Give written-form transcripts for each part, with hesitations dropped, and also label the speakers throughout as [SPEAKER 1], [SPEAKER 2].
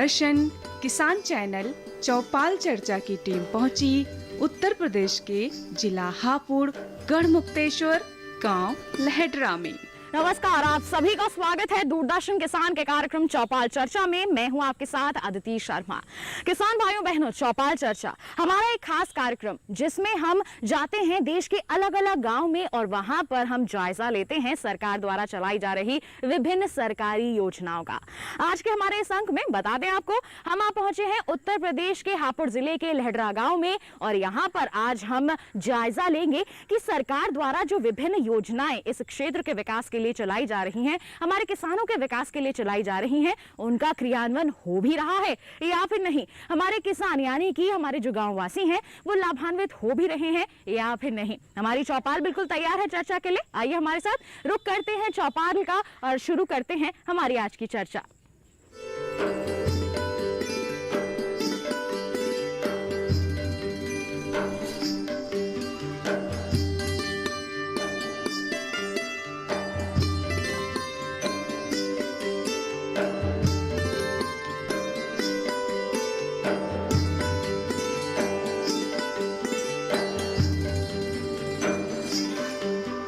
[SPEAKER 1] दूरदर्शन किसान चैनल चौपाल चर्चा की टीम पहुंची उत्तर प्रदेश के जिला हापुड़ गढ़मुक्तेश्वर गांव लहेड्रा में।
[SPEAKER 2] नमस्कार, आप सभी का स्वागत है दूरदर्शन किसान के कार्यक्रम चौपाल चर्चा में। मैं हूं आपके साथ अदिति शर्मा। किसान भाइयों बहनों, चौपाल चर्चा हमारा एक खास कार्यक्रम जिसमें हम जाते हैं देश के अलग अलग गांव में और वहां पर हम जायजा लेते हैं सरकार द्वारा चलाई जा रही विभिन्न सरकारी योजनाओं का। आज के हमारे इस अंक में बता दें आपको, हम आप पहुंचे हैं उत्तर प्रदेश के हापुड़ जिले के लहेड्रा गाँव में और यहाँ पर आज हम जायजा लेंगे कि सरकार द्वारा जो विभिन्न योजनाएं इस क्षेत्र के विकास के लिए चलाई जा रही हैं, हमारे किसानों के विकास के लिए चलाई जा रही हैं, उनका क्रियान्वयन हो भी रहा है या फिर नहीं। हमारे किसान यानी कि हमारे जो गांववासी हैं वो लाभान्वित हो भी रहे हैं या फिर नहीं। हमारी चौपाल बिल्कुल तैयार है चर्चा के लिए। आइए हमारे साथ रुक करते हैं चौपाल का और शुरू करते हैं हमारी आज की चर्चा।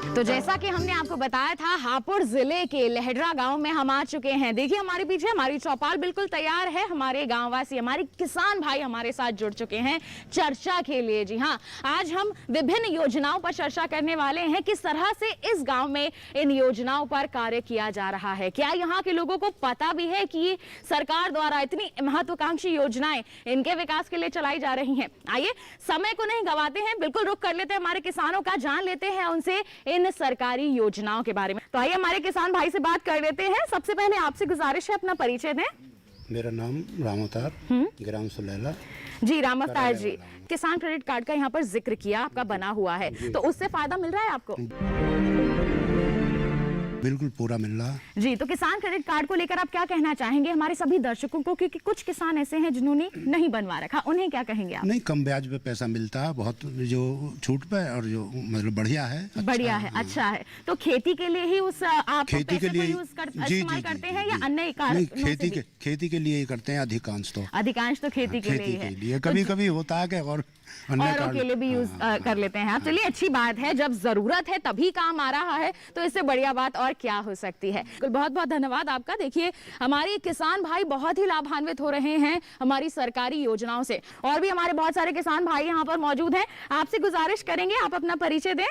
[SPEAKER 2] तो जैसा कि हमने आपको बताया था, हापुड़ जिले के लहेड्रा गांव में हम आ चुके हैं। देखिए हमारे पीछे हमारी चौपाल बिल्कुल तैयार है। हमारे गांववासी, हमारे किसान भाई हमारे साथ जुड़ चुके हैं चर्चा के लिए। जी हाँ, आज हम विभिन्न योजनाओं पर चर्चा करने वाले हैं। किस तरह से इस गांव में इन योजनाओं पर कार्य किया जा रहा है, क्या यहाँ के लोगों को पता भी है कि सरकार द्वारा इतनी महत्वाकांक्षी योजनाएं इनके विकास के लिए चलाई जा रही हैं। आइए समय को नहीं गवाते हैं, बिल्कुल रुक कर लेते हैं हमारे किसानों का, जान लेते हैं उनसे इन सरकारी योजनाओं के बारे में। तो आइए हमारे किसान भाई से बात कर लेते हैं। सबसे पहले आपसे गुजारिश है अपना परिचय दें।
[SPEAKER 3] मेरा नाम राम अवतार, ग्राम सुलैला।
[SPEAKER 2] जी राम अवतार जी, किसान क्रेडिट कार्ड का यहाँ पर जिक्र किया, आपका बना हुआ है, तो उससे फायदा मिल रहा है आपको?
[SPEAKER 3] बिल्कुल पूरा मिल रहा है
[SPEAKER 2] जी। तो किसान क्रेडिट कार्ड को लेकर आप क्या कहना चाहेंगे हमारे सभी दर्शकों को, क्योंकि कुछ किसान ऐसे हैं जिन्होंने नहीं बनवा रखा, उन्हें क्या कहेंगे आप?
[SPEAKER 3] नहीं, कम ब्याज पे पैसा मिलता है, बहुत जो छूट पे, और जो मतलब बढ़िया है,
[SPEAKER 2] बढ़िया है, अच्छा है। तो खेती के लिए ही उस आप
[SPEAKER 3] खेती के लिए
[SPEAKER 2] इस्तेमाल करते हैं या अन्य
[SPEAKER 3] खेती के लिए ही करते हैं अधिकांश तो
[SPEAKER 2] खेती के लिए।
[SPEAKER 3] कभी कभी होता है कि और
[SPEAKER 2] के लिए भी यूज कर लेते हैं आप। चलिए अच्छी बात है, जब जरूरत है तभी काम आ रहा है, तो इससे बढ़िया बात और क्या हो सकती है। बहुत बहुत धन्यवाद आपका। देखिए हमारे किसान भाई बहुत ही लाभान्वित हो रहे हैं हमारी सरकारी योजनाओं से, और भी हमारे बहुत सारे किसान भाई यहाँ पर मौजूद हैं। आपसे गुजारिश करेंगे आप अपना परिचय दें।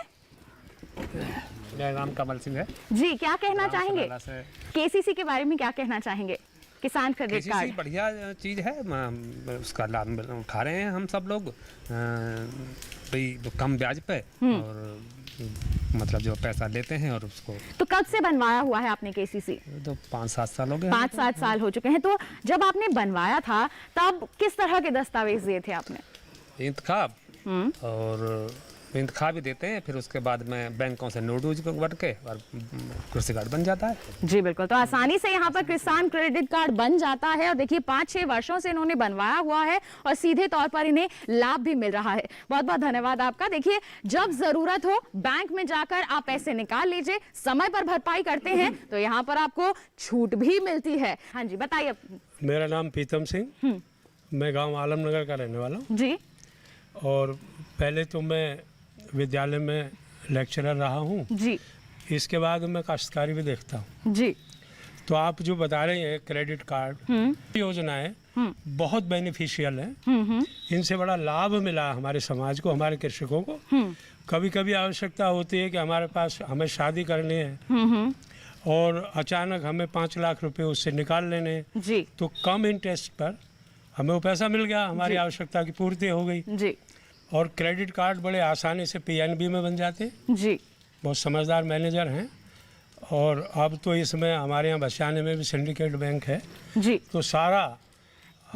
[SPEAKER 4] मेरा नाम कमल सिंह है
[SPEAKER 2] जी। क्या कहना चाहेंगे केसीसी के बारे में, क्या कहना चाहेंगे? किसान क्रेडिट कार्ड
[SPEAKER 4] बढ़िया चीज़ है, उसका लाभ उठा रहे हैं हम सब लोग, कम ब्याज पे, और मतलब जो पैसा लेते हैं और उसको। तो
[SPEAKER 2] कब से बनवाया हुआ है आपने केसीसी?
[SPEAKER 4] तो 5-7 साल हो गए।
[SPEAKER 2] 5-7 साल हो चुके हैं। तो जब आपने बनवाया था तब किस तरह के दस्तावेज दिए थे आपने?
[SPEAKER 4] इंतखाब और इंतखाब भी देते हैं, फिर उसके बाद में बैंकों से नोट बढ़ के और कृषि कार्ड बन जाता है।
[SPEAKER 2] जी बिल्कुल, तो आसानी से यहाँ पर किसान क्रेडिट कार्ड बन जाता है। और देखिए 5-6 वर्षों से इन्होंने बनवाया हुआ है और सीधे तौर पर इन्हें लाभ भी मिल रहा है। बहुत बहुत धन्यवाद आपका। देखिए जब जरूरत हो बैंक में जाकर आप पैसे निकाल लीजिए, समय पर भरपाई करते हैं तो यहाँ पर आपको छूट भी मिलती है। हाँ जी बताइए।
[SPEAKER 5] मेरा नाम प्रीतम सिंह, मैं गाँव आलमनगर का रहने वाला हूँ
[SPEAKER 2] जी।
[SPEAKER 5] और पहले तो मैं विद्यालय में लेक्चरर रहा हूँ
[SPEAKER 2] जी।
[SPEAKER 5] इसके बाद मैं काश्तकारी भी देखता हूँ
[SPEAKER 2] जी।
[SPEAKER 5] तो आप जो बता रहे हैं क्रेडिट कार्ड योजनाएं बहुत बेनिफिशियल है, इनसे बड़ा लाभ मिला हमारे समाज को, हमारे कृषकों को। कभी कभी आवश्यकता होती है कि हमें शादी करनी है और अचानक हमें 5 लाख रुपए उससे निकाल लेने हैं
[SPEAKER 2] जी।
[SPEAKER 5] तो कम इंटरेस्ट पर हमें वो पैसा मिल गया, हमारी आवश्यकता की पूर्ति हो गई
[SPEAKER 2] जी।
[SPEAKER 5] और क्रेडिट कार्ड बड़े आसानी से पीएनबी में बन जाते हैं
[SPEAKER 2] जी।
[SPEAKER 5] बहुत समझदार मैनेजर हैं। और अब तो इसमें हमारे यहाँ बसियाने में भी सिंडिकेट बैंक है
[SPEAKER 2] जी।
[SPEAKER 5] तो सारा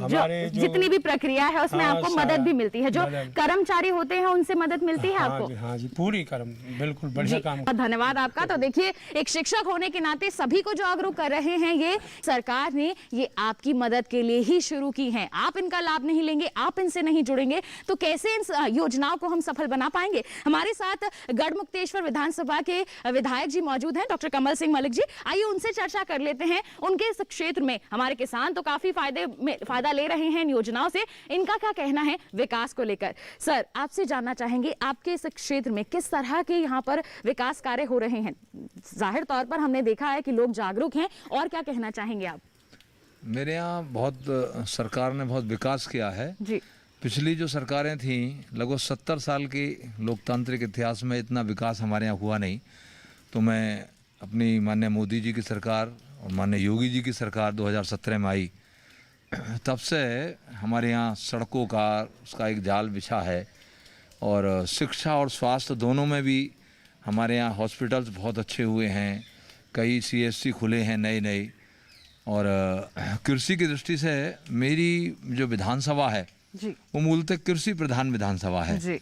[SPEAKER 5] हमारे जो
[SPEAKER 2] जितनी भी प्रक्रिया है उसमें
[SPEAKER 5] हाँ,
[SPEAKER 2] आपको
[SPEAKER 5] सारा
[SPEAKER 2] मदद भी मिलती है। जो
[SPEAKER 5] मदद।
[SPEAKER 2] कर्मचारी होते हैं उनसे मदद मिलती है आपको?
[SPEAKER 5] हाँ जी, पूरी कर्म बिल्कुल बढ़िया
[SPEAKER 2] जी,
[SPEAKER 5] काम।
[SPEAKER 2] बहुत धन्यवाद आपका। तो देखिए, एक शिक्षक होने के नाते सभी को जागरूक कर रहे हैं, ये सरकार ने ये आपकी मदद के लिए ही शुरू की है। आप इनका लाभ नहीं लेंगे, आप इनसे नहीं जुड़ेंगे तो कैसे इन योजनाओं को हम सफल बना पाएंगे। हमारे साथ गढ़मुक्तेश्वर विधानसभा के विधायक जी मौजूद हैं, डॉक्टर कमल सिंह मलिक जी। आइए उनसे चर्चा कर लेते हैं। उनके इस क्षेत्र में हमारे किसान तो काफी फायदा ले रहे हैं इन योजनाओं से, इनका क्या कहना है विकास को लेकर। सर, आपसे जानना चाहेंगे, आपके इस क्षेत्र में किस तरह के यहाँ पर विकास कार्य हो रहे हैं? जाहिर तौर पर हमने देखा है कि लोग जागरूक हैं, और क्या कहना चाहेंगे आप?
[SPEAKER 6] मेरे यहाँ बहुत सरकार ने बहुत विकास किया है
[SPEAKER 2] जी,
[SPEAKER 6] पिछली जो सरकारें थीं, लगभग 70 साल के लोकतांत्रिक इतिहास में इतना विकास हमारे यहाँ हुआ नहीं। तो मैं अपनी माननीय मोदी जी की सरकार और माननीय योगी जी की सरकार 2017 में आई, तब से हमारे यहाँ सड़कों का उसका एक जाल बिछा है, और शिक्षा और स्वास्थ्य दोनों में भी हमारे यहाँ हॉस्पिटल्स बहुत अच्छे हुए हैं, कई CSC खुले हैं नए नए। और कृषि की दृष्टि से मेरी जो विधानसभा है
[SPEAKER 2] जी,
[SPEAKER 6] वो मूलतः कृषि प्रधान विधानसभा है,
[SPEAKER 2] जी,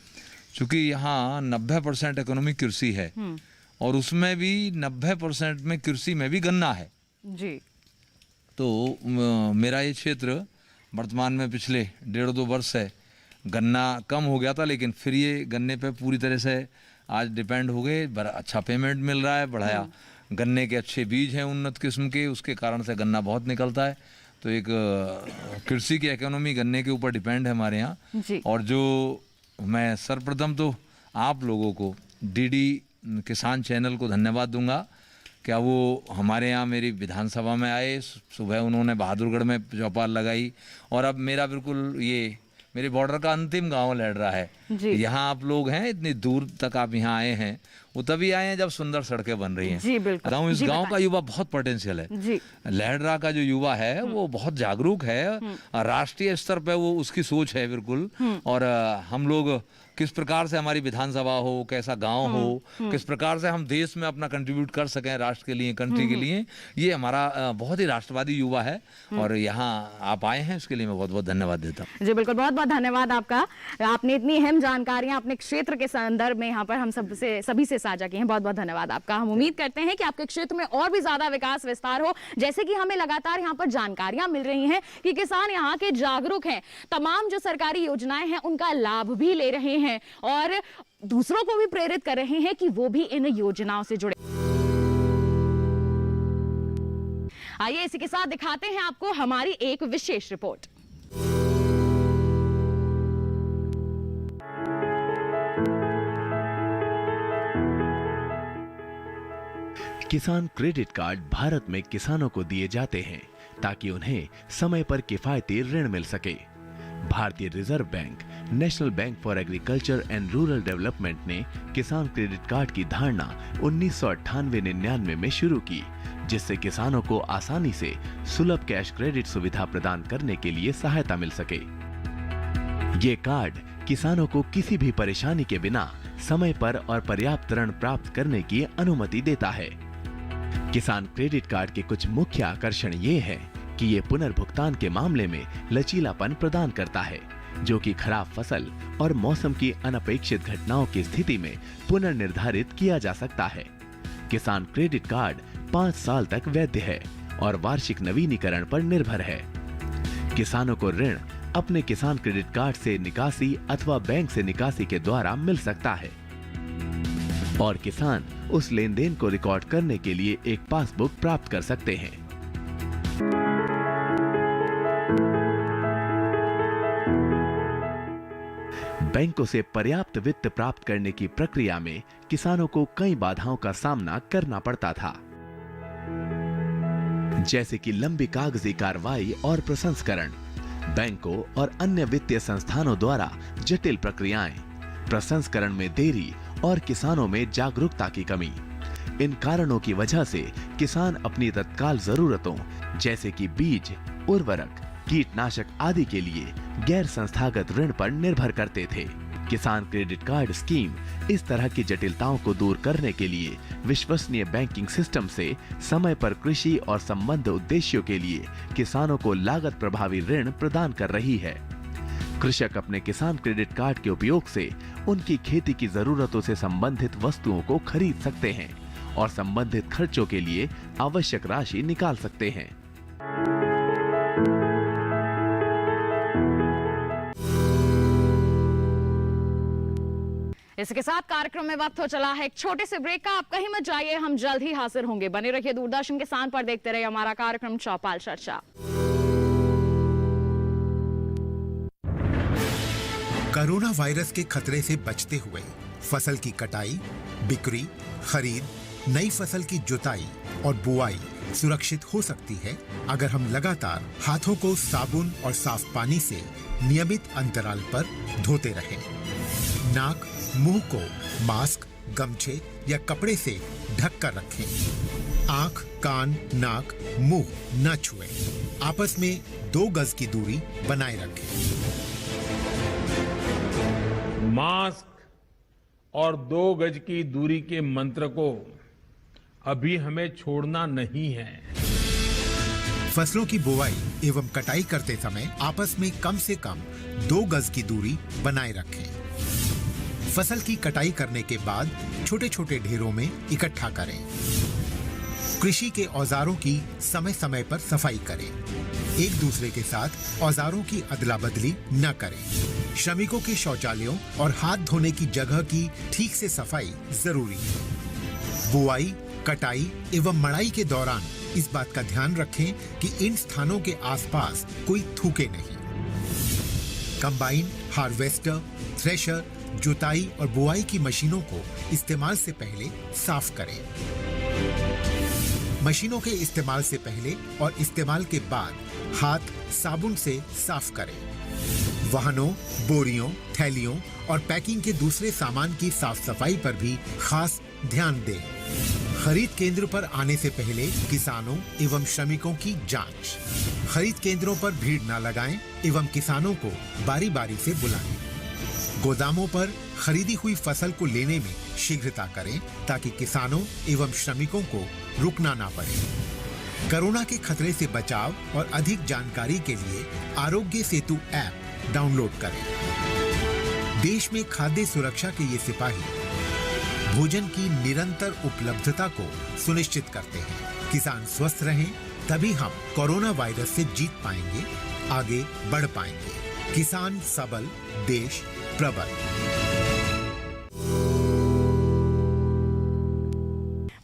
[SPEAKER 6] क्योंकि यहाँ 90% इकोनॉमी कृषि है, और उसमें भी 90% में कृषि में भी गन्ना है।
[SPEAKER 2] जी,
[SPEAKER 6] तो मेरा ये क्षेत्र वर्तमान में पिछले 1.5-2 वर्ष से गन्ना कम हो गया था, लेकिन फिर ये गन्ने पे पूरी तरह से आज डिपेंड हो गए। बड़ा अच्छा पेमेंट मिल रहा है, बढ़ाया गन्ने के अच्छे बीज हैं उन्नत किस्म के, उसके कारण से गन्ना बहुत निकलता है। तो एक कृषि की इकोनॉमी गन्ने के ऊपर डिपेंड है हमारे यहाँ।
[SPEAKER 2] जी।
[SPEAKER 6] और जो मैं सर्वप्रथम तो आप लोगों को DD किसान चैनल को धन्यवाद दूंगा, क्या वो हमारे यहाँ मेरी विधानसभा में आए, सुबह उन्होंने बहादुरगढ़ में चौपाल लगाई, और अब मेरा बिल्कुल ये मेरे बॉर्डर का अंतिम गांव लहरा है। यहाँ आप लोग हैं, इतनी दूर तक आप यहाँ आए हैं, वो तभी आए हैं जब सुंदर सड़कें बन रही हैं।
[SPEAKER 2] जी, बिल्कुल।
[SPEAKER 6] बताऊँ, इस गांव का युवा बहुत पोटेंशियल है।
[SPEAKER 2] जी।
[SPEAKER 6] लहरा का जो युवा है वो बहुत जागरूक है, राष्ट्रीय स्तर पे वो उसकी सोच है बिल्कुल। और हम लोग किस प्रकार से हमारी विधानसभा हो, कैसा गांव हो, किस प्रकार से हम देश में अपना कंट्रीब्यूट कर सकें राष्ट्र के लिए, कंट्री के लिए, ये हमारा बहुत ही राष्ट्रवादी युवा है। और यहाँ आप आए हैं, उसके लिए मैं बहुत बहुत धन्यवाद देता हूँ।
[SPEAKER 2] जी, बिल्कुल, बहुत बहुत धन्यवाद आपका। आपने इतनी अहम जानकारियां अपने क्षेत्र के संदर्भ में यहाँ पर हम सभी से साझा की हैं। बहुत बहुत धन्यवाद आपका। हम उम्मीद करते हैं कि आपके क्षेत्र में और भी ज्यादा विकास विस्तार हो, जैसे कि हमें लगातार यहाँ पर जानकारियां मिल रही हैं कि किसान यहाँ के जागरूक हैं, तमाम जो सरकारी योजनाएं हैं उनका लाभ भी ले रहे हैं, और दूसरों को भी प्रेरित कर रहे हैं कि वो भी इन योजनाओं से जुड़े। आइए इसी के साथ दिखाते हैं आपको हमारी एक विशेष रिपोर्ट।
[SPEAKER 7] किसान क्रेडिट कार्ड भारत में किसानों को दिए जाते हैं ताकि उन्हें समय पर किफायती ऋण मिल सके। भारतीय reserve bank, national bank for agriculture and rural development ने किसान क्रेडिट कार्ड की धारणा 1998-99 में शुरू की, जिससे किसानों को आसानी से सुलभ कैश क्रेडिट सुविधा प्रदान करने के लिए सहायता मिल सके। ये कार्ड किसानों को किसी भी परेशानी के बिना समय पर और पर्याप्त ऋण प्राप्त करने की अनुमति देता है। किसान क्रेडिट कार्ड के कुछ मुख्य आकर्षण ये है कि ये पुनर्भुगतान के मामले में लचीलापन प्रदान करता है, जो कि खराब फसल और मौसम की अनपेक्षित घटनाओं की स्थिति में पुनर्निर्धारित किया जा सकता है। किसान क्रेडिट कार्ड 5 साल तक वैध है और वार्षिक नवीनीकरण पर निर्भर है। किसानों को ऋण अपने किसान क्रेडिट कार्ड से निकासी अथवा बैंक से निकासी के द्वारा मिल सकता है, और किसान उस लेनदेन को रिकॉर्ड करने के लिए एक पासबुक प्राप्त कर सकते हैं। बैंकों से पर्याप्त वित्त प्राप्त करने की प्रक्रिया में किसानों को कई बाधाओं का सामना करना पड़ता था, जैसे कि लंबी कागजी कार्रवाई और प्रसंस्करण, बैंकों और अन्य वित्तीय संस्थानों द्वारा जटिल प्रक्रियाएं, प्रसंस्करण में देरी और किसानों में जागरूकता की कमी। इन कारणों की वजह से किसान अपनी तत्काल जरूरतों जैसे कि बीज, उर्वरक, कीटनाशक आदि के लिए गैर संस्थागत ऋण पर निर्भर करते थे। किसान क्रेडिट कार्ड स्कीम इस तरह की जटिलताओं को दूर करने के लिए विश्वसनीय बैंकिंग सिस्टम से समय पर कृषि और संबद्ध उद्देश्यों के लिए किसानों को लागत प्रभावी ऋण प्रदान कर रही है। कृषक अपने किसान क्रेडिट कार्ड के उपयोग से उनकी खेती की जरूरतों से संबंधित वस्तुओं को खरीद सकते हैं और संबंधित खर्चों के लिए आवश्यक राशि निकाल सकते हैं।
[SPEAKER 2] इसके साथ कार्यक्रम में वक्त हो चला है एक छोटे से ब्रेक का। आप कहीं मत जाइए, हम जल्द ही हाजिर होंगे। बने रहिए दूरदर्शन किसान पर, देखते रहिए हमारा कार्यक्रम चौपाल चर्चा।
[SPEAKER 8] कोरोना वायरस के खतरे से बचते हुए फसल की कटाई, बिक्री, खरीद, नई फसल की जुताई और बुआई सुरक्षित हो सकती है अगर हम लगातार हाथों को साबुन और साफ पानी से नियमित अंतराल पर धोते रहें। नाक, मुंह को मास्क, गमछे या कपड़े से ढक कर रखें। आंख, कान, नाक, मुंह न छुएं। आपस में 2 गज की दूरी बनाए रखें।
[SPEAKER 9] मास्क और 2 गज की दूरी के मंत्र को अभी हमें छोड़ना नहीं है।
[SPEAKER 8] फसलों की बुवाई एवं कटाई करते समय आपस में कम से कम 2 गज की दूरी बनाए रखें। फसल की कटाई करने के बाद छोटे छोटे ढेरों में इकट्ठा करें। कृषि के औजारों की समय समय पर सफाई करें। एक दूसरे के साथ औजारों की अदला बदली न करें। श्रमिकों के शौचालयों और हाथ धोने की जगह की ठीक से सफाई जरूरी है। बुआई, कटाई एवं मड़ाई के दौरान इस बात का ध्यान रखें कि इन स्थानों के आसपास कोई थूके नहीं। कंबाइन, हार्वेस्टर, थ्रेशर, जुताई और बुआई की मशीनों को इस्तेमाल से पहले साफ करें। मशीनों के इस्तेमाल से पहले और इस्तेमाल के बाद हाथ साबुन से साफ करें। वाहनों, बोरियों, थैलियों और पैकिंग के दूसरे सामान की साफ सफाई पर भी खास ध्यान दें। खरीद केंद्र पर आने से पहले किसानों एवं श्रमिकों की जांच। खरीद केंद्रों पर भीड़ न लगाएं एवं किसानों को बारी बारी से बुलाएं। गोदामों पर खरीदी हुई फसल को लेने में शीघ्रता करें ताकि किसानों एवं श्रमिकों को रुकना ना पड़े। कोरोना के खतरे से बचाव और अधिक जानकारी के लिए आरोग्य सेतु ऐप डाउनलोड करें। देश में खाद्य सुरक्षा के ये सिपाही भोजन की निरंतर उपलब्धता को सुनिश्चित करते हैं। किसान स्वस्थ रहें, तभी हम कोरोना वायरस से जीत पाएंगे, आगे बढ़ पाएंगे। किसान सबल, देश प्रबल।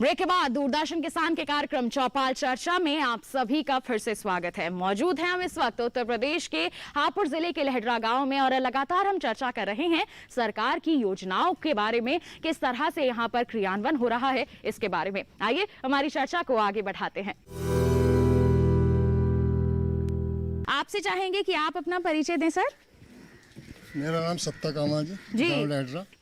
[SPEAKER 2] ब्रेक के बाद दूरदर्शन किसान के कार्यक्रम चौपाल चर्चा में आप सभी का फिर से स्वागत है। मौजूद हैं हम इस वक्त उत्तर प्रदेश के हापुड़ जिले के लहडरा गांव में और लगातार हम चर्चा कर रहे हैं सरकार की योजनाओं के बारे में, किस तरह से यहां पर क्रियान्वयन हो रहा है इसके बारे में। आइए हमारी चर्चा को आगे बढ़ाते हैं। आपसे चाहेंगे कि आप अपना परिचय दें सर।
[SPEAKER 10] मेरा नाम सत्ता कामा जी।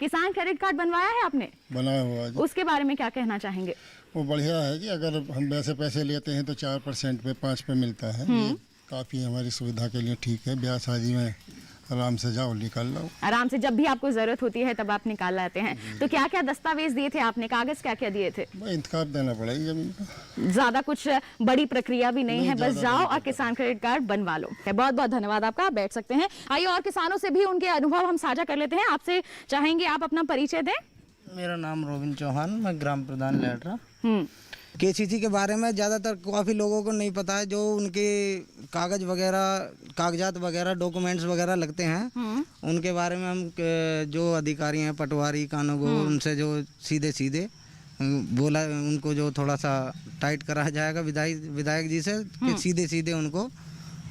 [SPEAKER 2] किसान क्रेडिट कार्ड बनवाया है आपने?
[SPEAKER 10] बनाया हुआ जी।
[SPEAKER 2] उसके बारे में क्या कहना चाहेंगे?
[SPEAKER 10] वो बढ़िया है कि अगर हम वैसे पैसे लेते हैं तो 4% पे 5 पे मिलता है। ये काफ़ी हमारी सुविधा के लिए ठीक है। ब्याह शादी में आराम से जाओ, निकाल लो
[SPEAKER 2] आराम से, जब भी आपको जरूरत होती है तब आप निकाल लाते हैं। तो क्या क्या दस्तावेज दिए थे आपने, कागज क्या क्या दिए थे?
[SPEAKER 10] इंतखाब देना पड़ेगा जमीन का।
[SPEAKER 2] ज्यादा कुछ बड़ी प्रक्रिया भी नहीं है, बस जाओ और किसान क्रेडिट कार्ड बनवा लो। बहुत बहुत धन्यवाद आपका, आप बैठ सकते हैं। आइए और किसानों से भी उनके अनुभव हम साझा कर लेते हैं। आपसे चाहेंगे आप अपना परिचय दें।
[SPEAKER 11] मेरा नाम रोबिन चौहान, मैं ग्राम प्रधान लहडरा। केसीसी के बारे में ज़्यादातर काफ़ी लोगों को नहीं पता है। जो उनके कागजात वगैरह डॉक्यूमेंट्स वगैरह लगते हैं, उनके बारे में हम जो अधिकारी हैं, पटवारी, कानूगो, उनसे जो सीधे बोला, उनको जो थोड़ा सा टाइट कराया जाएगा विधायक जी से कि सीधे उनको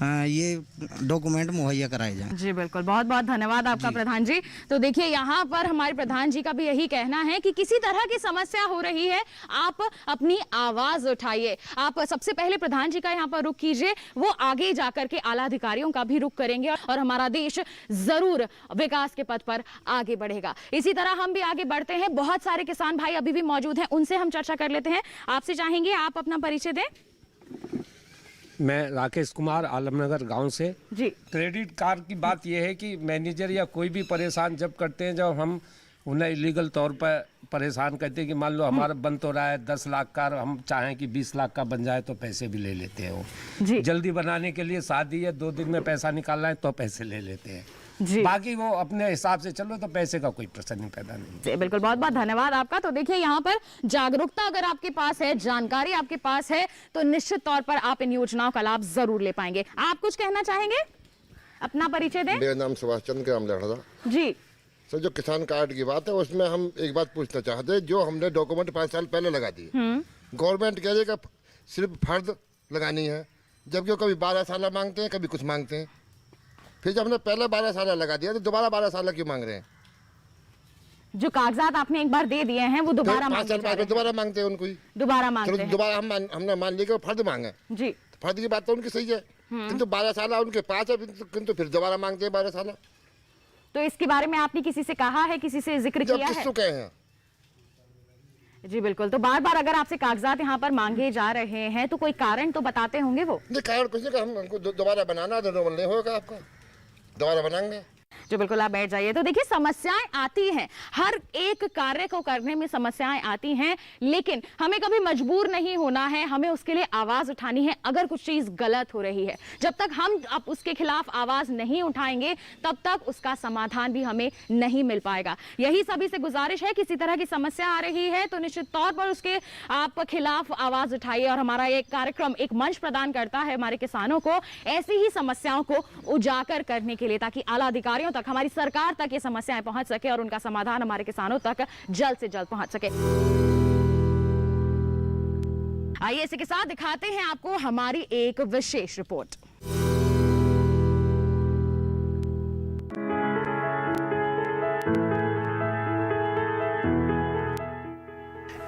[SPEAKER 11] ये डॉक्यूमेंट मुहैया कराए जाएं।
[SPEAKER 2] जी बिल्कुल, बहुत बहुत धन्यवाद आपका प्रधान जी। तो देखिए यहाँ पर हमारे प्रधान जी का भी यही कहना है कि किसी तरह की समस्या हो रही है, आप अपनी आवाज उठाइए। आप सबसे पहले प्रधान जी का यहाँ पर रुख कीजिए, वो आगे जाकर के आला अधिकारियों का भी रुख करेंगे और हमारा देश जरूर विकास के पथ पर आगे बढ़ेगा। इसी तरह हम भी आगे बढ़ते हैं। बहुत सारे किसान भाई अभी भी मौजूद हैं, उनसे हम चर्चा कर लेते हैं। आपसे चाहेंगे आप अपना परिचय दें।
[SPEAKER 4] मैं राकेश कुमार आलमनगर गांव से
[SPEAKER 2] जी।
[SPEAKER 4] क्रेडिट कार्ड की बात यह है कि मैनेजर या कोई भी परेशान जब करते हैं, जब हम उन्हें इलीगल तौर पर परेशान करते हैं कि मान लो हमारा बन तो रहा है 10 लाख का, हम चाहें कि 20 लाख का बन जाए तो पैसे भी ले लेते हैं वो
[SPEAKER 2] जी।
[SPEAKER 4] जल्दी बनाने के लिए, शादी है 2 दिन में पैसा निकालना है तो पैसे ले लेते हैं
[SPEAKER 2] जी।
[SPEAKER 4] बाकी वो अपने हिसाब से चलो तो पैसे का कोई प्रश्न नहीं पैदा नहीं।
[SPEAKER 2] जी बिल्कुल, बहुत बहुत धन्यवाद आपका। तो देखिए यहाँ पर जागरूकता अगर आपके पास है, जानकारी आपके पास है, तो निश्चित तौर पर आप इन योजनाओं का लाभ जरूर ले पाएंगे। आप कुछ कहना चाहेंगे? अपना परिचय दें।
[SPEAKER 12] मेरा नाम सुभाष चंद्र ग्राम लहड़ा।
[SPEAKER 2] जी
[SPEAKER 12] सर, जो किसान कार्ड की बात है उसमें हम एक बात पूछना चाहते हैं, जो हमने डॉक्यूमेंट 5 साल पहले लगा दिए, गवर्नमेंट कह रही है कि सिर्फ फर्द लगानी है, जबकि वो कभी 12 साल मांगते हैं, कभी कुछ मांगते हैं। फिर जब हमने पहले 12 साल लगा दिया तो दोबारा 12 साल क्यों मांग रहे हैं?
[SPEAKER 2] जो कागजात आपने एक बार दे दिए हैं वो दोबारा
[SPEAKER 12] दोबारा मांगते हैं उनको ही,
[SPEAKER 2] दोबारा मांगते हैं।
[SPEAKER 12] दोबारा हमने मान लिया कि वो फर्द मांगे
[SPEAKER 2] जी,
[SPEAKER 12] फर्द की बात तो उनकी सही है, किंतु 12 साल उनके पास है, किंतु फिर दोबारा मांगते हैं 12 साल।
[SPEAKER 2] तो इसके बारे में आपने किसी से कहा है, किसी से जिक्र किया है?
[SPEAKER 12] किसको कहे हैं?
[SPEAKER 2] जी बिल्कुल। तो बार बार अगर आपसे कागजात यहाँ पर मांगे जा रहे हैं तो कोई कारण तो बताते होंगे वो?
[SPEAKER 12] नहीं, कारण कुछ नहीं, हमको दोबारा बनाना है, रिन्यूअल नहीं होगा आपका, दोबारा बनाएंगे।
[SPEAKER 2] जो बिल्कुल आप बैठ जाइए। तो देखिए समस्याएं आती हैं, हर एक कार्य को करने में समस्याएं आती हैं, लेकिन हमें कभी मजबूर नहीं होना है, हमें उसके लिए आवाज उठानी है। अगर कुछ चीज गलत हो रही है, जब तक हम अब उसके खिलाफ आवाज नहीं उठाएंगे तब तक उसका समाधान भी हमें नहीं मिल पाएगा। यही सभी से गुजारिश है, किसी तरह की समस्या आ रही है तो निश्चित तौर पर उसके आप खिलाफ आवाज उठाइए। और हमारा ये कार्यक्रम एक मंच प्रदान करता है हमारे किसानों को ऐसी ही समस्याओं को उजागर करने के लिए, ताकि आला अधिकारियों तक, हमारी सरकार तक ये समस्याएं पहुंच सके और उनका समाधान हमारे किसानों तक जल्द से जल्द पहुंच सके। आइए इसी के साथ दिखाते हैं आपको हमारी एक विशेष रिपोर्ट।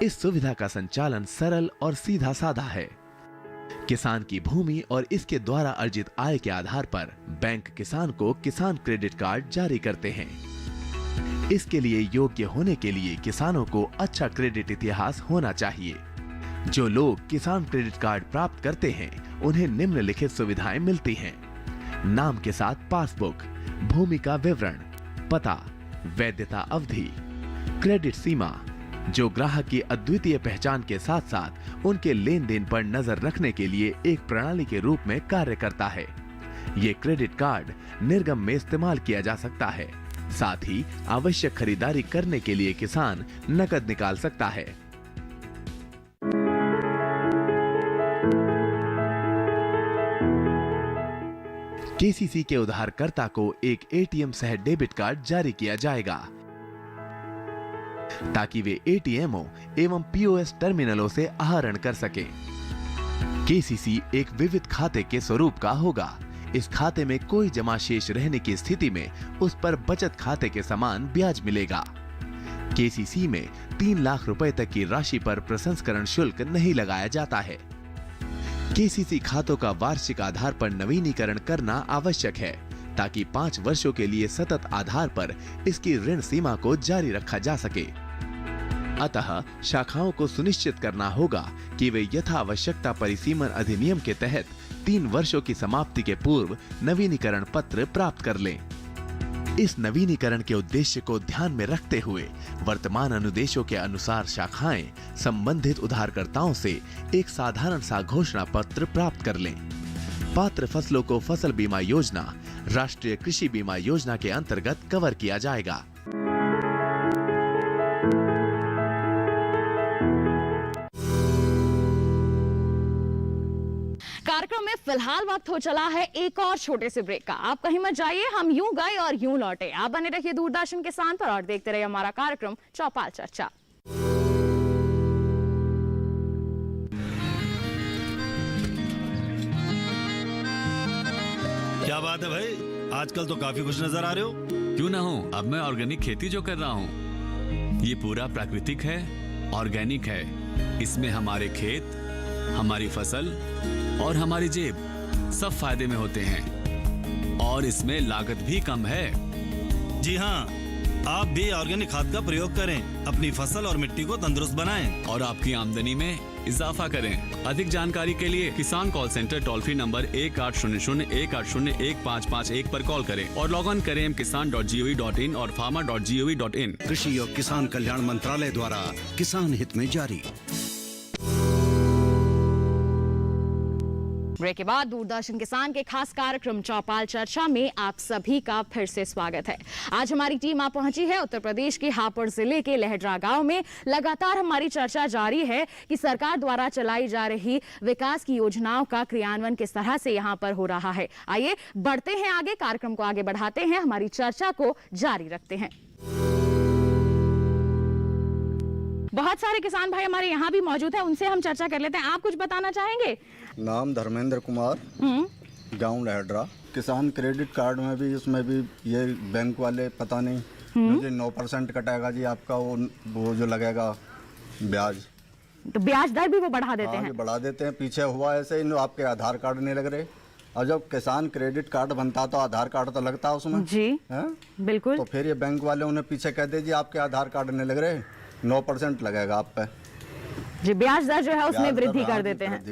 [SPEAKER 7] इस सुविधा का संचालन सरल और सीधा साधा है। किसान की भूमि और इसके द्वारा अर्जित आय के आधार पर बैंक किसान को किसान क्रेडिट कार्ड जारी करते हैं। इसके लिए योग्य होने के लिए किसानों को अच्छा क्रेडिट इतिहास होना चाहिए। जो लोग किसान क्रेडिट कार्ड प्राप्त करते हैं उन्हें निम्नलिखित सुविधाएं मिलती हैं: नाम के साथ पासबुक, भूमि का विवरण, पता, वैधता अवधि, क्रेडिट सीमा, जो ग्राहक की अद्वितीय पहचान के साथ साथ उनके लेन देन पर नजर रखने के लिए एक प्रणाली के रूप में कार्य करता है। ये क्रेडिट कार्ड निर्गम में इस्तेमाल किया जा सकता है। साथ ही आवश्यक खरीदारी करने के लिए किसान नकद निकाल सकता है। केसीसी के उधारकर्ता को एक एटीएम सह डेबिट कार्ड जारी किया जाएगा ताकि वे एटीएमओ एवं पीओएस टर्मिनलों से आहरण कर सकें। केसीसी एक विविध खाते के स्वरूप का होगा। इस खाते में कोई जमा शेष रहने की स्थिति में उस पर बचत खाते के समान ब्याज मिलेगा। केसीसी में 3 लाख रुपए तक की राशि पर प्रसंस्करण शुल्क नहीं लगाया जाता है। केसीसी खातों का वार्षिक आधार पर नवीनीकरण करना आवश्यक है ताकि 5 वर्षों के लिए सतत आधार पर इसकी ऋण सीमा को जारी रखा जा सके। अतः शाखाओं को सुनिश्चित करना होगा कि वे यथावश्यकता परिसीमन अधिनियम के तहत 3 वर्षों की समाप्ति के पूर्व नवीनीकरण पत्र प्राप्त कर लें। इस नवीनीकरण के उद्देश्य को ध्यान में रखते हुए वर्तमान अनुदेशों के अनुसार शाखाएं संबंधित उधारकर्ताओं से एक साधारण सा घोषणा पत्र प्राप्त कर लें। पात्र फसलों को फसल बीमा योजना, राष्ट्रीय कृषि बीमा योजना के अंतर्गत कवर किया जाएगा।
[SPEAKER 2] कार्यक्रम में फिलहाल वक्त हो चला है एक और छोटे से ब्रेक का। आप कहीं मत जाइए, हम यूं गए और यूं लौटे। आप बने रहिए दूरदर्शन किसान पर और देखते रहिए हमारा कार्यक्रम चौपाल चर्चा।
[SPEAKER 13] क्या बात है भाई, आजकल तो काफी खुश नजर आ रहे हो।
[SPEAKER 14] क्यों ना हो, अब मैं ऑर्गेनिक खेती जो कर रहा हूँ ये पूरा प्राकृतिक है, ऑर्गेनिक है। इसमें हमारे खेत, हमारी फसल और हमारी जेब सब फायदे में होते हैं और इसमें लागत भी कम है।
[SPEAKER 13] जी हाँ, आप भी ऑर्गेनिक खाद का प्रयोग करें, अपनी फसल और मिट्टी को तंदुरुस्त बनाएं
[SPEAKER 14] और आपकी आमदनी में इजाफा करें। अधिक जानकारी के लिए किसान call centre toll free number 1800-180-1551 पर कॉल करें और लॉग ऑन करें kisan.gov.in और farmer.gov.in।
[SPEAKER 13] कृषि और किसान कल्याण मंत्रालय द्वारा किसान हित में जारी।
[SPEAKER 2] ब्रेक के बाद दूरदर्शन किसान के खास कार्यक्रम चौपाल चर्चा में आप सभी का फिर से स्वागत है। आज हमारी टीम आ पहुंची है उत्तर प्रदेश के हापुड़ जिले के लहडरा गांव में। लगातार हमारी चर्चा जारी है कि सरकार द्वारा चलाई जा रही विकास की योजनाओं का क्रियान्वयन किस तरह से यहां पर हो रहा है। आइए बढ़ते हैं आगे, कार्यक्रम को आगे बढ़ाते हैं, हमारी चर्चा को जारी रखते हैं। बहुत सारे किसान भाई हमारे यहाँ भी मौजूद हैं, उनसे हम चर्चा कर लेते हैं। आप कुछ बताना चाहेंगे?
[SPEAKER 15] नाम धर्मेंद्र कुमार, गांव लहडरा। किसान क्रेडिट कार्ड में भी इसमें भी ये बैंक वाले पता नहीं मुझे 9% कटेगा जी आपका, वो जो लगेगा ब्याज,
[SPEAKER 2] तो ब्याज दर भी वो बढ़ा देते हैं।
[SPEAKER 15] बढ़ा देते हैं। पीछे हुआ ऐसे ही, आपके आधार कार्ड नहीं लग रहे। और जब किसान क्रेडिट कार्ड बनता तो आधार कार्ड तो लगता है उसमें
[SPEAKER 2] जी
[SPEAKER 15] है?
[SPEAKER 2] बिल्कुल।
[SPEAKER 15] तो फिर ये बैंक वाले उन्हें पीछे कह दे जी आपके आधार कार्ड नहीं लग रहे, 9% लगेगा आप पे
[SPEAKER 2] जी। ब्याज दर जो है उसमें वृद्धि कर देते हैं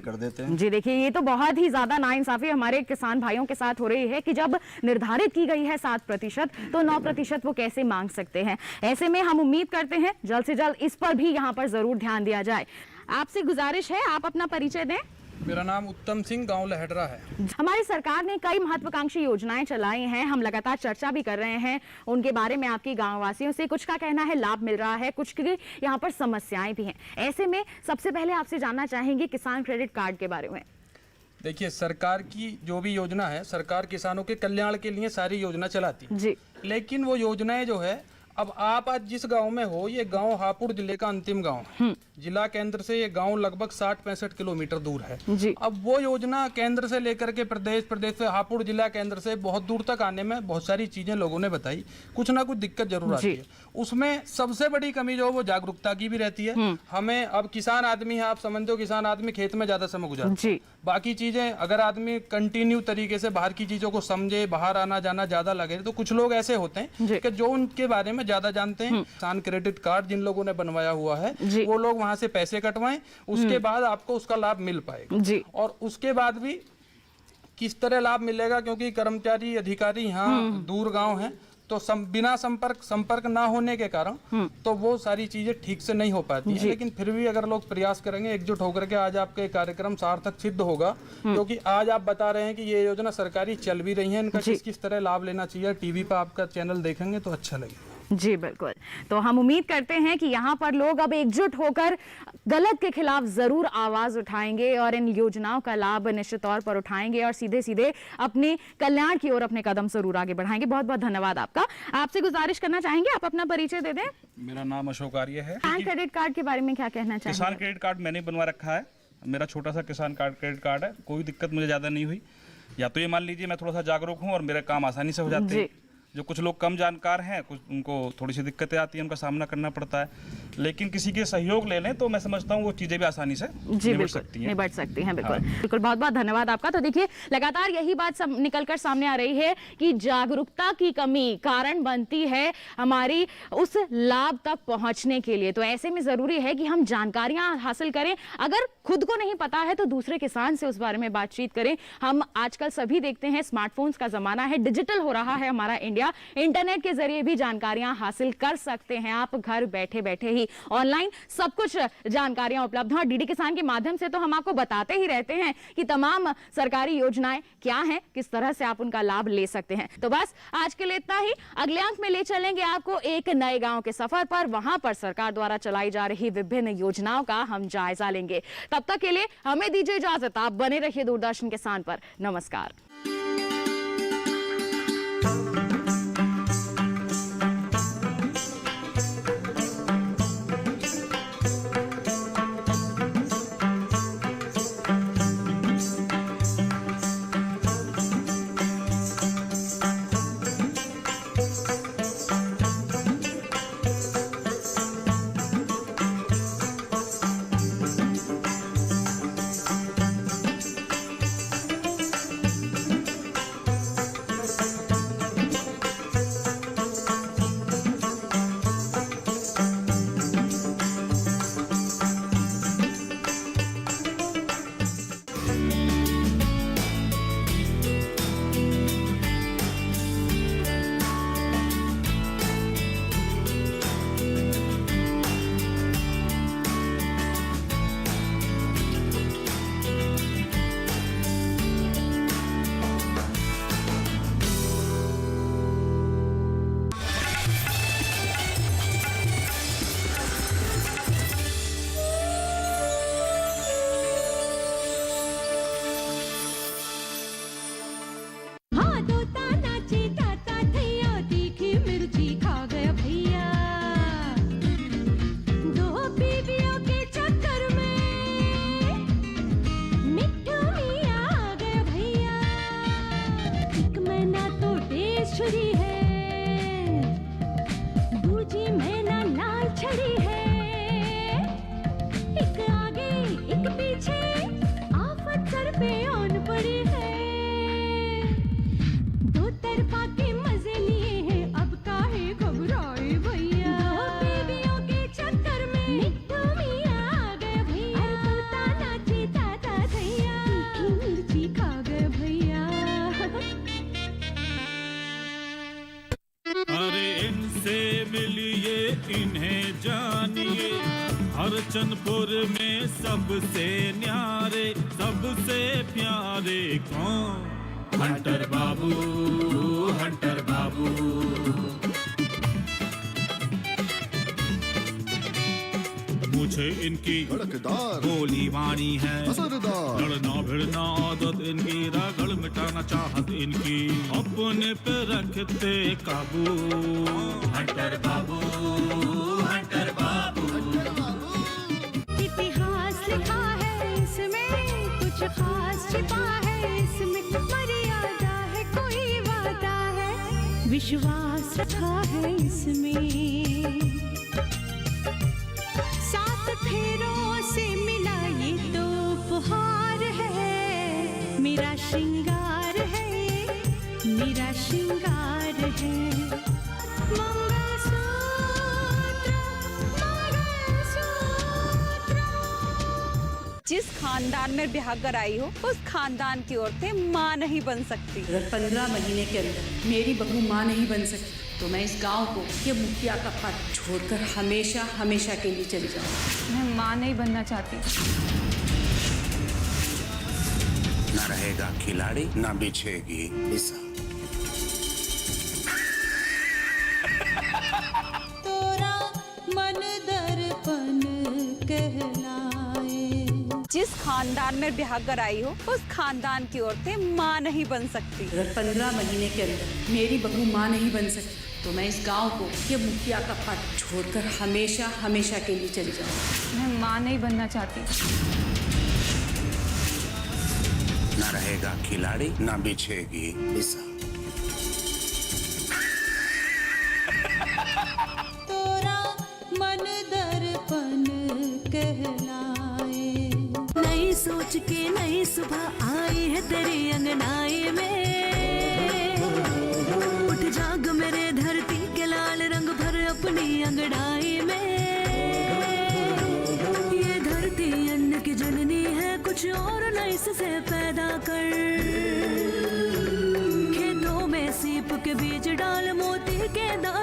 [SPEAKER 2] जी। देखिए ये तो बहुत ही ज्यादा नाइंसाफी हमारे किसान भाइयों के साथ हो रही है कि जब निर्धारित की गई है 7% तो 9% वो कैसे मांग सकते हैं। ऐसे में हम उम्मीद करते हैं जल्द से जल्द इस पर भी यहाँ पर जरूर ध्यान दिया जाए। आपसे गुजारिश है आप अपना परिचय दें।
[SPEAKER 16] मेरा नाम उत्तम सिंह, गांव लहडरा है।
[SPEAKER 2] हमारी सरकार ने कई महत्वाकांक्षी योजनाएं चलाई हैं, हम लगातार चर्चा भी कर रहे हैं उनके बारे में। आपकी गांव वासियों से कुछ का कहना है लाभ मिल रहा है, कुछ की यहाँ पर समस्याएं भी हैं। ऐसे में सबसे पहले आपसे जानना चाहेंगे किसान क्रेडिट कार्ड के बारे में।
[SPEAKER 16] देखिए सरकार की जो भी योजना है, सरकार किसानों के कल्याण के लिए सारी योजना चलाती है जी। लेकिन वो योजनाएं जो है, अब आप आज जिस गांव में हो, ये गांव हापुड़ जिले का अंतिम गांव है। जिला केंद्र से ये गांव लगभग 60-65 किलोमीटर दूर है जी। अब वो योजना केंद्र से लेकर के प्रदेश से हापुड़ जिला केंद्र से बहुत दूर तक आने में बहुत सारी चीजें लोगों ने बताई, कुछ ना कुछ दिक्कत जरूर आती है। उसमें सबसे बड़ी कमी जो है वो जागरूकता की भी रहती है। हमें अब किसान आदमी है, आप समझते हो किसान आदमी खेत में ज्यादा समय गुजारता है। बाकी चीजें अगर आदमी कंटिन्यू तरीके से बाहर की चीजों को समझे, बाहर आना जाना ज्यादा लगे, तो कुछ लोग ऐसे होते हैं कि जो उनके बारे में ज्यादा जानते हैं। किसान क्रेडिट कार्ड जिन लोगों ने बनवाया हुआ है वो लोग वहां से पैसे कटवाएं, उसके बाद आपको उसका लाभ मिल पाएगा जी। और उसके बाद भी किस तरह लाभ मिलेगा, क्योंकि कर्मचारी अधिकारी यहाँ दूर गांव हैं, तो बिना संपर्क ना होने के कारण तो वो सारी चीजें ठीक से नहीं हो पाती हैं। लेकिन फिर भी अगर लोग प्रयास करेंगे एकजुट होकर के, आज आपका कार्यक्रम सार्थक सिद्ध होगा। क्योंकि आज आप बता रहे हैं कि ये योजना सरकारी चल भी रही है, इनका किस तरह लाभ लेना चाहिए, टीवी पर आपका चैनल देखेंगे तो अच्छा लगेगा
[SPEAKER 2] जी। बिल्कुल, तो हम उम्मीद करते हैं कि यहाँ पर लोग अब एकजुट होकर गलत के खिलाफ जरूर आवाज उठाएंगे और इन योजनाओं का लाभ निश्चित तौर पर उठाएंगे और सीधे सीधे अपने कल्याण की ओर अपने कदम जरूर आगे बढ़ाएंगे। बहुत बहुत धन्यवाद आपका। आपसे गुजारिश करना चाहेंगे आप अपना परिचय दे दें।
[SPEAKER 17] मेरा नाम अशोक आर्य है।
[SPEAKER 2] किसान क्रेडिट कार्ड के बारे में क्या कहना चाहेंगे?
[SPEAKER 17] किसान क्रेडिट कार्ड मैंने बनवा रखा है, मेरा छोटा सा किसान क्रेडिट कार्ड है, कोई दिक्कत मुझे ज्यादा नहीं हुई। या तो ये मान लीजिए मैं थोड़ा सा जागरूक हूँ और मेरे काम आसानी से हो जाते हैं। जो कुछ लोग कम जानकार हैं, कुछ उनको थोड़ी सी दिक्कतें आती हैं, उनका सामना करना पड़ता है। लेकिन किसी के सहयोग ले लें तो मैं समझता हूँ वो चीज़ें भी आसानी से निबट सकती हैं। बिल्कुल बिल्कुल, बहुत बहुत धन्यवाद आपका। तो देखिए लगातार यही बात निकलकर सामने आ रही है कि जागरूकता की कमी कारण बनती है हमारी उस लाभ तक पहुँचने के लिए। तो ऐसे में ज़रूरी है कि हम जानकारियाँ हासिल करें। अगर खुद को नहीं पता है तो दूसरे किसान से उस बारे में बातचीत करें। हम आजकल सभी देखते हैं स्मार्टफोन्स का ज़माना है, डिजिटल हो रहा है हमारा इंडिया। इंटरनेट के जरिए भी जानकारियां हासिल कर सकते हैं आप घर बैठे बैठे ही। ऑनलाइन सब कुछ जानकारियां उपलब्ध हैं। डीडी किसान के माध्यम से तो हम आपको बताते ही रहते हैं कि तमाम सरकारी योजनाएं क्या हैं, किस तरह से आप उनका लाभ ले सकते हैं। तो बस आज के लिए इतना ही। अगले अंक में ले चलेंगे आपको एक नए गांव के सफर पर। वहां पर सरकार द्वारा चलाई जा रही विभिन्न योजनाओं का हम जायजा लेंगे। तब तक के लिए हमें दीजिए इजाजत। आप बने रहिए दूरदर्शन किसान पर। नमस्कार।
[SPEAKER 18] इन्हें जानिए, हरचंदपुर में सबसे न्यारे सबसे प्यारे कौन? हंटर बाबू, हंटर बाबू। मुझे इनकी बोली वाणी है लड़ना भिड़ना आदत इनकी, रगड़ मिटाना चाहत इनकी, अपने पे रखते काबू। हंटर बाबू, हंटर बाबू।
[SPEAKER 19] इतिहास लिखा है इसमें, कुछ खास छिपा है इसमें, मर्यादा है कोई वादा है, विश्वास रखा है इसमें। सात फेरों से मिला ये तो उपहार है, मेरा श्रृंगार है, मेरा श्रृंगार है।
[SPEAKER 20] जिस खानदान में ब्याह कराई हो उस खानदान की औरतें माँ नहीं बन सकती।
[SPEAKER 21] अगर 15 महीने के अंदर मेरी बहू माँ नहीं बन सकती तो मैं इस गांव को ये मुखिया का पद छोड़कर हमेशा हमेशा के लिए चली जाऊँ।
[SPEAKER 22] मैं माँ नहीं बनना चाहती।
[SPEAKER 13] ना रहेगा खिलाड़ी, ना बिछेगी निशा।
[SPEAKER 19] तोरा मन दर्पण कहलाए।
[SPEAKER 20] जिस खानदान में ब्याह कराई हो उस खानदान की औरतें माँ नहीं बन सकती।
[SPEAKER 21] अगर 15 महीने के अंदर मेरी बहू माँ नहीं बन सकती तो मैं इस गांव को ये मुखिया का पद छोड़कर हमेशा हमेशा के लिए चली जाऊँ।
[SPEAKER 22] मैं माँ नहीं बनना चाहती।
[SPEAKER 13] ना रहेगा खिलाड़ी, ना बिछेगी निशा।
[SPEAKER 19] तोरा मन दर्पण कहलाए। नई सोच के नई सुबह आई है तेरी अंगनाई में, उठ जाग मेरे धरती के लाल रंग भर अपनी अंगड़ाई में। ये धरती अन्न की जननी है, कुछ और नई से पैदा कर। खेतों में सीप के बीज डाल मोती के दाने